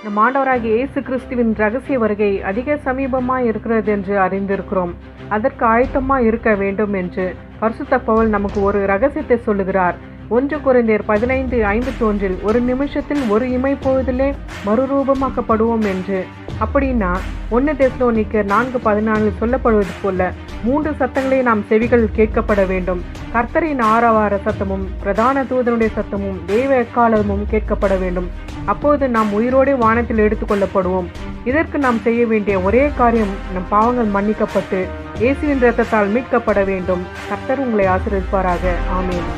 நம் ஆண்டவராகிய இயேசு கிறிஸ்துவின் ரகசிய வருகை அதிக சமீபமாய் இருக்கிறது என்று அறிந்திருக்கிறோம். அதற்கு ஆயத்தமாய் இருக்க வேண்டும் என்று பரிசுத்த பவுல் நமக்கு ஒரு ரகசியத்தை சொல்லுகிறார். 1 கொரிந்தியர் 15:51 ஒரு நிமிஷத்தில் ஒரு இமைப்பொழுதிலே மறுரூபமாக்கப்படுவோம் என்று. அப்படின்னா 1 தெசலோனிக்கர் 4:14 சொல்லப்படுவது போல 3 சத்தங்களை நாம் செவிகள் கேட்கப்பட வேண்டும். கர்த்தரின் ஆரவார சத்தமும் பிரதான தூதனுடைய சத்தமும் தெய்வ எக்காலமும் கேட்கப்பட வேண்டும். அப்போது நாம் உயிரோடு வானத்தில் எடுத்துக்கொள்ளப்படுவோம். இதற்கு நாம் செய்ய வேண்டிய ஒரே காரியம் நம் பாவங்கள் மன்னிக்கப்பட்டு இயேசுவின் இரத்தத்தால் மீட்கப்பட வேண்டும். கர்த்தர் உங்களை ஆசீர்வதிப்பாராக. ஆமென்.